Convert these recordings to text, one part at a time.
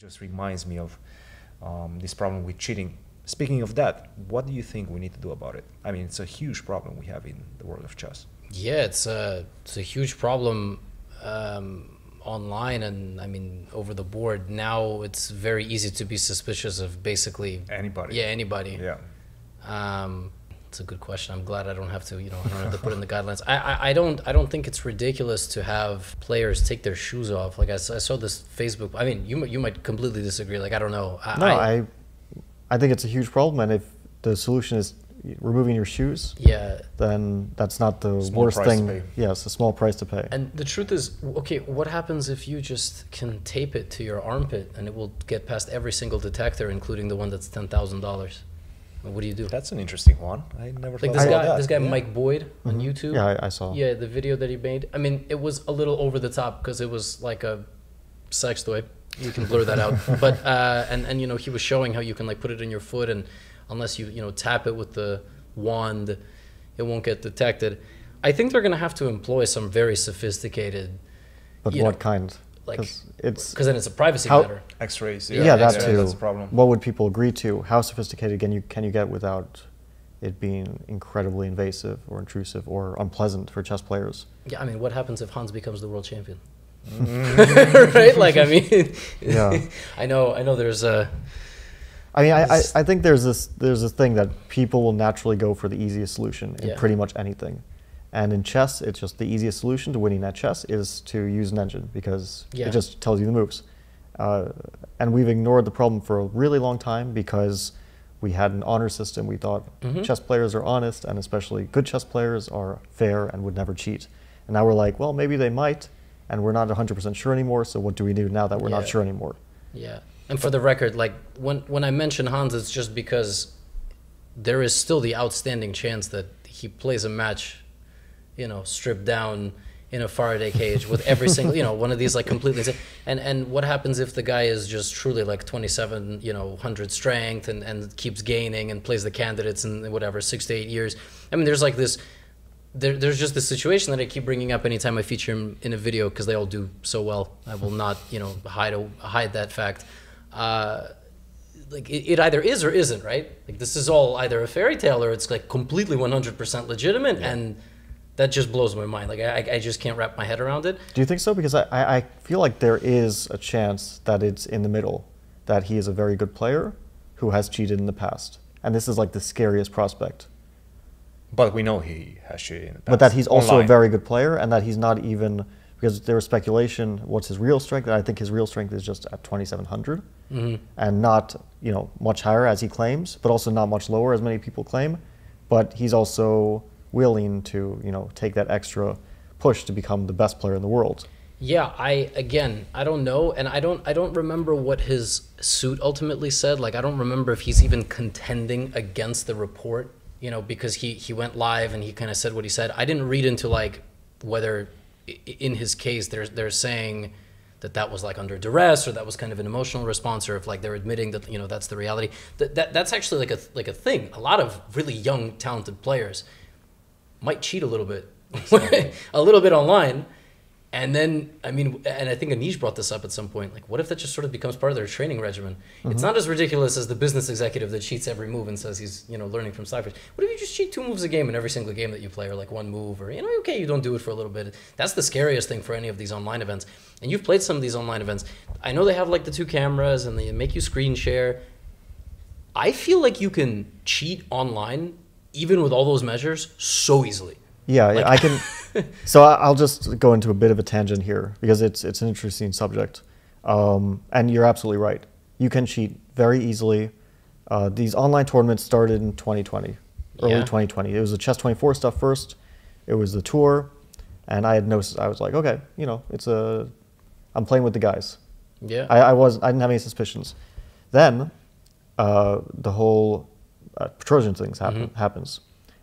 just reminds me of this problem with cheating. Speaking of that, what do you think we need to do about it? I mean, it's a huge problem we have in the world of chess. Yeah, it's a huge problem online, and I mean over the board. Now it's very easy to be suspicious of basically Anybody. Yeah, anybody. Yeah. It's a good question. I'm glad I don't have to, I don't have to put in the guidelines. I don't think it's ridiculous to have players take their shoes off. Like I saw this Facebook. I mean, you might completely disagree. Like I don't know. I think it's a huge problem, and if the solution is removing your shoes, yeah, then that's not the Small worst price to thing. pay. Yeah, it's a small price to pay. And the truth is, okay, what happens if you just can tape it to your armpit and it will get past every single detector, including the one that's $10,000? What do you do? That's an interesting one. I never Like thought about that. this guy Yeah. Mike Boyd on YouTube. Yeah, I saw. Yeah, the video that he made. I mean, it was a little over the top because it was like a sex toy. You can blur that out. But and he was showing how you can like put it in your foot, and unless you tap it with the wand, it won't get detected. I think they're going to have to employ some very sophisticated. But what kind? Like, because then it's a privacy matter. X-rays. Yeah, that X-rays, too. That's a problem. What would people agree to? How sophisticated can you get without it being incredibly invasive or intrusive or unpleasant for chess players? Yeah, I mean, what happens if Hans becomes the world champion? Right? Like, I mean, Yeah. I know. There's a. I mean, I think there's this thing that people will naturally go for the easiest solution in pretty much anything. And in chess, it's just the easiest solution to winning at chess is to use an engine because it just tells you the moves. And we've ignored the problem for a really long time because we had an honor system. We thought chess players are honest, and especially good chess players are fair and would never cheat. And now we're like, well, maybe they might, and we're not 100% sure anymore, so what do we do now that we're not sure anymore? Yeah. And for the record, like when I mention Hans, it's just because there is still the outstanding chance that he plays a match, stripped down in a Faraday cage with every single, one of these like completely. And what happens if the guy is just truly like 2,700 strength and keeps gaining and plays the candidates in whatever 6 to 8 years? I mean, there's like this. There's just this situation that I keep bringing up anytime I feature him in a video because they all do so well. I will not, hide that fact. Like it either is or isn't, right? Like this is all either a fairy tale or it's like completely 100% legitimate, and that just blows my mind. Like I just can't wrap my head around it. Do you think so? Because I feel like there is a chance that it's in the middle, that he is a very good player who has cheated in the past, and this is like the scariest prospect. But we know he has cheated in the past. But that he's also online. a very good player, and that he's not even, because there was speculation, what's his real strength? And I think his real strength is just at 2,700, and not much higher as he claims, but also not much lower as many people claim. But he's also willing to take that extra push to become the best player in the world. Yeah, I don't know, and I don't remember what his suit ultimately said. Like I don't remember if he's even contending against the report. Because he went live and he kind of said what he said. I didn't read into like whether in his case they're saying that was like under duress or that was kind of an emotional response, or if like they're admitting that that's the reality. That's actually like a thing. A lot of really young talented players might cheat a little bit, a little bit online. And then, I mean, and I think Anish brought this up at some point, like, what if that just sort of becomes part of their training regimen? It's not as ridiculous as the business executive that cheats every move and says he's, learning from ciphers. What if you just cheat 2 moves a game in every single game that you play, or like 1 move, or, okay, you don't do it for a little bit. That's the scariest thing for any of these online events. And you've played some of these online events. I know they have like the 2 cameras and they make you screen share. I feel like you can cheat online, even with all those measures, so easily. Yeah, I can. So I'll just go into a bit of a tangent here because it's an interesting subject. And you're absolutely right. You can cheat very easily. These online tournaments started in 2020, early 2020. It was the Chess24 stuff first. It was the tour, and I was like, okay, I'm playing with the guys. Yeah. I didn't have any suspicions. Then the whole Petrosian things happens.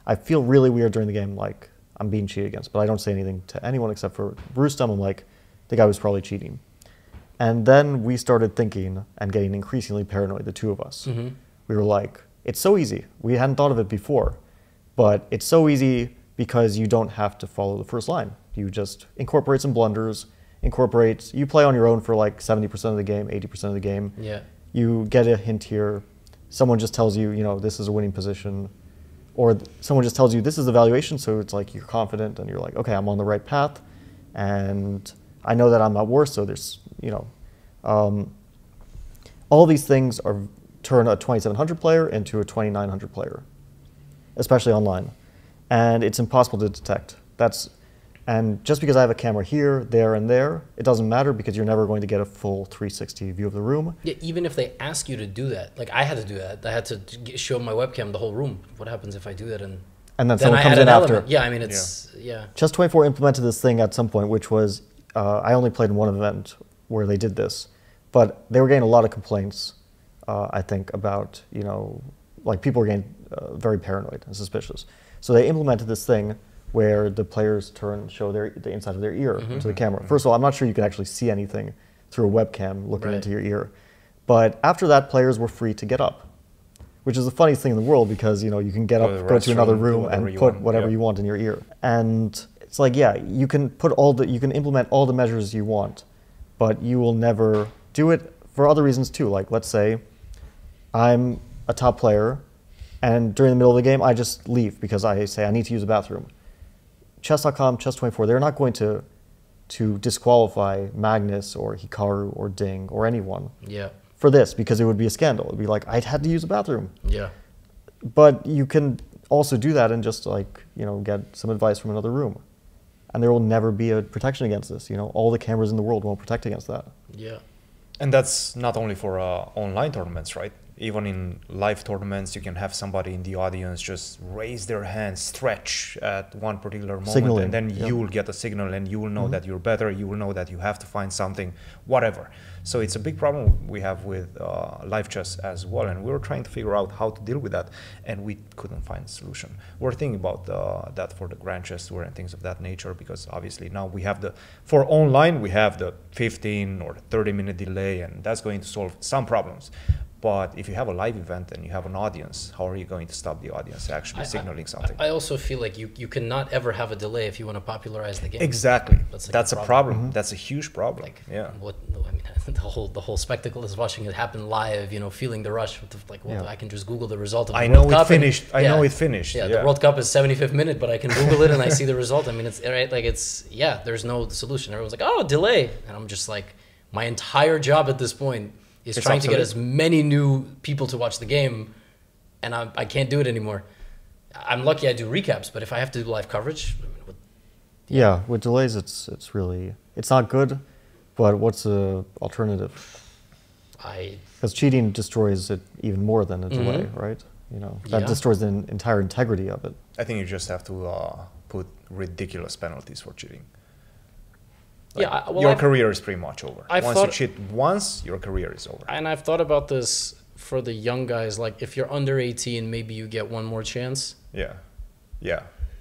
I feel really weird during the game, like I'm being cheated against, but I don't say anything to anyone except for Rustam. I'm like, the guy was probably cheating. And then we started thinking and getting increasingly paranoid, the 2 of us. We were like, it's so easy. We hadn't thought of it before, but it's so easy because you don't have to follow the first line. You just incorporate some blunders, incorporate, you play on your own for like 70% of the game, 80% of the game. Yeah. You get a hint here. Someone just tells you, you know, this is a winning position. Or someone just tells you this is the valuation, so it's like you're confident and you're like, okay, I'm on the right path. And I know that I'm not worse, so there's, you know, all these things turn a 2700 player into a 2900 player, especially online. And it's impossible to detect. And just because I have a camera here, there, and there, it doesn't matter because you're never going to get a full 360 view of the room. Yeah, even if they ask you to do that, like I had to do that. I had to show my webcam the whole room. What happens if I do that? And then someone comes in after. Yeah, I mean, it's, yeah. Chess24 implemented this thing at some point, which was, I only played in one event where they did this, but they were getting a lot of complaints, I think, about, you know, like people were getting very paranoid and suspicious. So they implemented this thing where the players show the inside of their ear to the camera. First of all, I'm not sure you can actually see anything through a webcam looking into your ear. But after that, players were free to get up, which is the funniest thing in the world because, you know, you can get up, go to another room and put whatever you want in your ear. And it's like, yeah, you can you can implement all the measures you want, but you will never do it for other reasons too. Like, let's say I'm a top player and during the middle of the game, I just leave because I say I need to use the bathroom. Chess.com, Chess24, they're not going to disqualify Magnus or Hikaru or Ding or anyone for this because it would be a scandal. It would be like, I had to use the bathroom. Yeah. But you can also do that and just like, you know, get some advice from another room. And there will never be a protection against this. You know, all the cameras in the world won't protect against that. Yeah. And that's not only for online tournaments, right? Even in live tournaments, you can have somebody in the audience just raise their hand, stretch at one particular moment, signaling. And then you will get a signal and you will know that you're better, you will know that you have to find something, whatever. So it's a big problem we have with live chess as well, and we were trying to figure out how to deal with that, and we couldn't find a solution. We're thinking about that for the Grand Chess Tour and things of that nature, because obviously now we have for online, we have the 15 or 30-minute delay, and that's going to solve some problems. But if you have a live event and you have an audience, how are you going to stop the audience actually signaling something? I also feel like you cannot ever have a delay if you want to popularize the game. Exactly. That's a problem. That's a huge problem. Like, I mean, the whole spectacle is watching it happen live. You know, feeling the rush. I can just Google the result of the World Cup. I know it finished. Yeah, the World Cup is 75th minute, but I can Google it and I see the result. I mean, it's right. Like there's no solution. Everyone's like, oh, delay, and I'm just like, my entire job at this point is trying to get as many new people to watch the game, and I can't do it anymore. I'm lucky I do recaps, but if I have to do live coverage, with delays, it's not good. But what's the alternative? Because cheating destroys it even more than a delay, right? You know, that destroys the entire integrity of it. I think you just have to put ridiculous penalties for cheating. Your career is pretty much over. Once you cheat once, your career is over. And I've thought about this for the young guys. Like, if you're under 18, maybe you get one more chance. Yeah.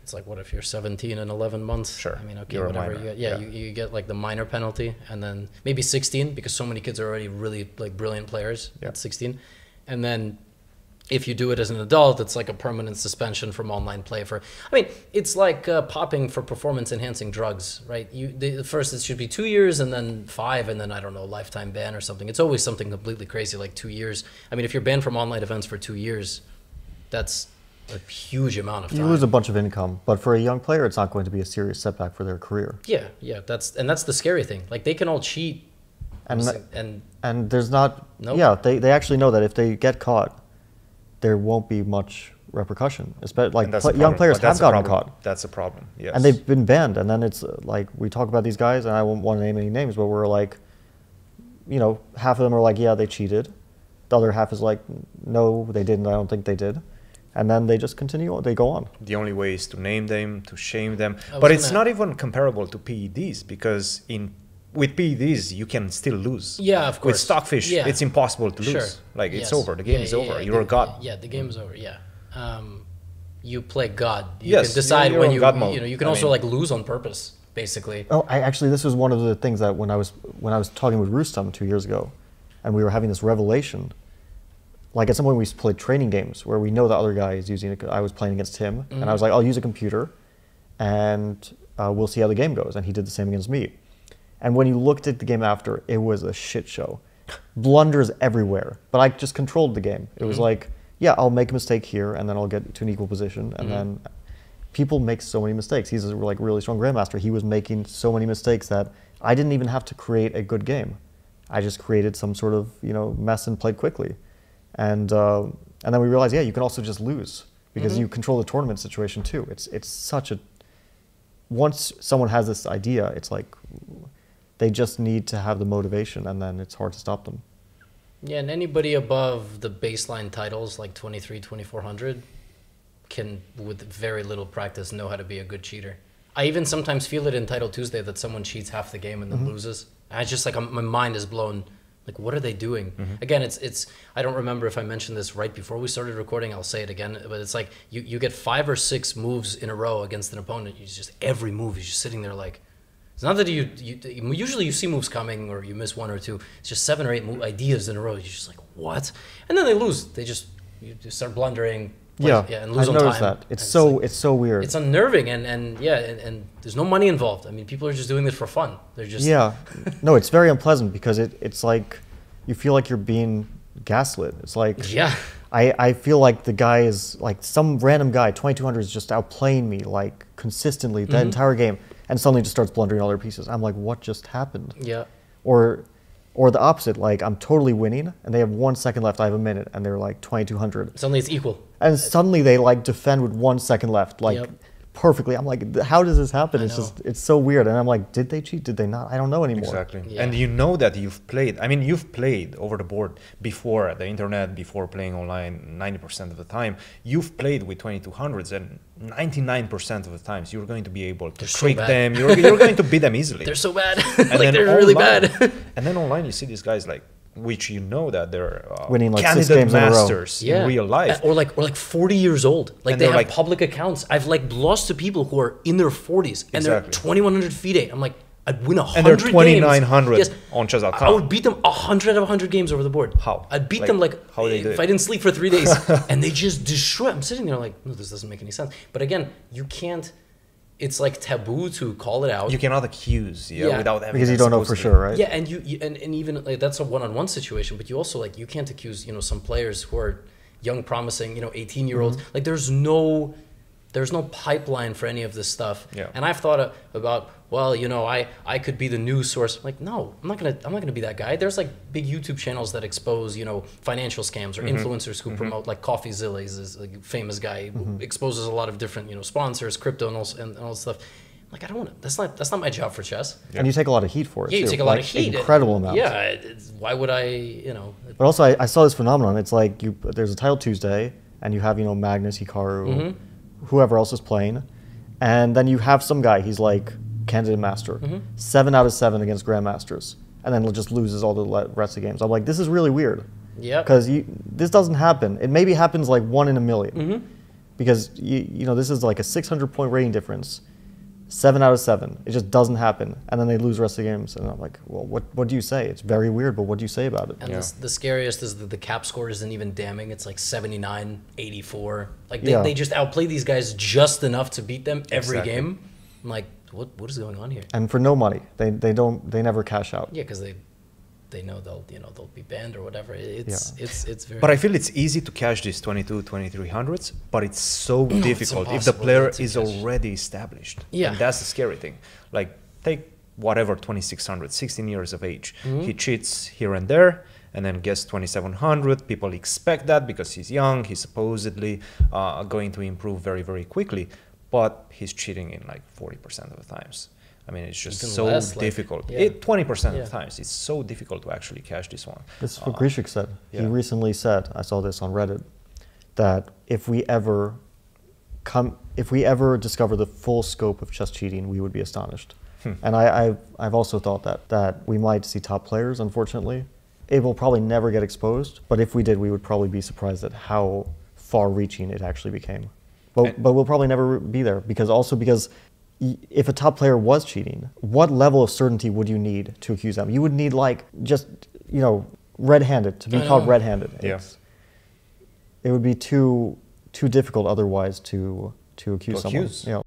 It's like, what if you're 17 and 11 months? Sure. I mean, okay, you're whatever. You get like the minor penalty, and then maybe 16 because so many kids are already really like brilliant players at 16, and then if you do it as an adult, it's like a permanent suspension from online play. I mean, it's like popping for performance-enhancing drugs, right? First it should be 2 years, and then 5, and then, I don't know, lifetime ban or something. It's always something completely crazy, like 2 years. I mean, if you're banned from online events for 2 years, that's a huge amount of time. You lose a bunch of income, but for a young player, it's not going to be a serious setback for their career. Yeah, that's the scary thing. Like, they can all cheat, and there's not. Nope. Yeah, they actually know that if they get caught, there won't be much repercussion. Especially like young players have gotten caught. That's a problem. Yes. And they've been banned. And then it's like, we talk about these guys, and I won't want to name any names, but we're like, you know, half of them are like, yeah, they cheated. The other half is like, no, they didn't. I don't think they did. And then they just continue. They go on. The only way is to name them, to shame them. But it's not even comparable to PEDs, because with PEDs, you can still lose. Yeah, of course. With Stockfish, it's impossible to lose. Sure. Like, it's over. The game is over. You're a god. Yeah, the game is over. Yeah. You play God. You can decide when you know. You can also like lose on purpose, basically. Oh, actually, this was one of the things that when I was talking with Rustam 2 years ago, and we were having this revelation. Like, at some point we played training games where we know the other guy is using it. I was playing against him, and I was like, I'll use a computer, and we'll see how the game goes. And he did the same against me. And when you looked at the game after, it was a shit show. Blunders everywhere. But I just controlled the game. It was like, yeah, I'll make a mistake here, and then I'll get to an equal position, and then people make so many mistakes. He's a like really strong grandmaster. He was making so many mistakes that I didn't even have to create a good game. I just created some sort of mess and played quickly, and then we realized, yeah, you can also just lose because you control the tournament situation too. It's such a once someone has this idea, it's like they just need to have the motivation, and then it's hard to stop them. Yeah, and anybody above the baseline titles like 23, 2400 can, with very little practice, know how to be a good cheater. I even sometimes feel it in Title Tuesday that someone cheats half the game and then loses. And I just like my mind is blown. Like, what are they doing? Again, it's. I don't remember if I mentioned this right before we started recording. I'll say it again, but it's like you get 5 or 6 moves in a row against an opponent. You just every move you're just sitting there like. It's not that you usually you see moves coming or you miss 1 or 2. It's just 7 or 8 ideas in a row. You're just like, what? And then they lose. You just start blundering. And lose on time. I've noticed that. It's so weird. It's unnerving, and there's no money involved. I mean, people are just doing this for fun. They're just no, it's very unpleasant because it's like you feel like you're being gaslit. It's like I feel like the guy is like some random guy 2200 is just outplaying me like consistently the entire game, and suddenly just starts blundering all their pieces. I'm like, what just happened? Yeah. Or the opposite, like I'm totally winning and they have 1 second left, I have a minute, and they're like 2200. Suddenly it's equal. And suddenly they like defend with 1 second left, like perfectly. I'm like, how does this happen? It's so weird. And I'm like, did they cheat? Did they not? I don't know anymore. Exactly. Yeah. And you know that you've played. I mean, you've played over the board before the internet, before playing online 90% of the time. You've played with 2200s, and 99% of the times you're going to be able to trick them. You're going to beat them easily. They're so bad. And like they're really bad. And then online you see these guys like, which you know that they're winning like 6 candidate games masters in a row. in real life, or like 40 years old. Like and they have like, public accounts. I've like lost to people who are in their 40s and they're 2100 FIDE. I'm like, I'd win 100 and they're 2900 games. on chess.com. I would beat them 100 out of 100 games over the board. How? I'd beat them like how they do if it? I didn't sleep for 3 days, and they just destroy. I'm sitting there like, no, this doesn't make any sense. But again, you can't. It's like taboo to call it out. You cannot accuse without evidence. Because you don't know for sure, right? Yeah, and and even like that's a one-on-one situation, but you also like you can't accuse some players who are young, promising, 18-year-olds. Like there's no pipeline for any of this stuff. Yeah. And I've thought about, well, I could be the news source. Like, no, I'm not gonna be that guy. There's like big YouTube channels that expose, financial scams, or influencers who promote, like CoffeeZilla is a famous guy who exposes a lot of different, sponsors, crypto and all stuff. Like, I don't want to. That's not my job for chess. Yeah. And you take a lot of heat for it. Yeah, you too. take a lot of heat. Incredible amount. Yeah. Why would I? But also, I saw this phenomenon. It's like there's a Title Tuesday, and you have Magnus, Hikaru, whoever else is playing, and then you have some guy. He's like candidate master, 7 out of 7 against grandmasters, and then just loses all the rest of the games. I'm like, this is really weird. Yeah. Because this doesn't happen. It maybe happens like 1 in a million. Because this is like a 600-point rating difference. 7 out of 7. It just doesn't happen. And then they lose the rest of the games. And I'm like, well, what do you say? It's very weird, but what do you say about it? And the scariest is that the cap score isn't even damning. It's like 79, 84. Like they just outplay these guys just enough to beat them every game. I'm like, what is going on here? And for no money. They never cash out. Yeah, because they know they'll be banned or whatever. It's very. But I feel it's easy to cash these 2300s, but it's so difficult if the player is already established. Yeah, and that's the scary thing. Like take whatever 2600, 16 years of age. He cheats here and there, and then gets 2700. People expect that because he's young. He's supposedly going to improve very, very quickly, but he's cheating in like 40% of the times. I mean, it's just so difficult. 20% of the times, it's so difficult to actually cash this one. This is what Grishik said. He recently said, I saw this on Reddit, that if we ever discover the full scope of chess cheating, we would be astonished. And I've also thought that we might see top players, unfortunately. It will probably never get exposed, but if we did, we would probably be surprised at how far-reaching it actually became. But we'll probably never be there, because if a top player was cheating, what level of certainty would you need to accuse them? You would need like just red-handed to be called red-handed. Yeah. It would be too difficult otherwise to accuse someone. Yeah.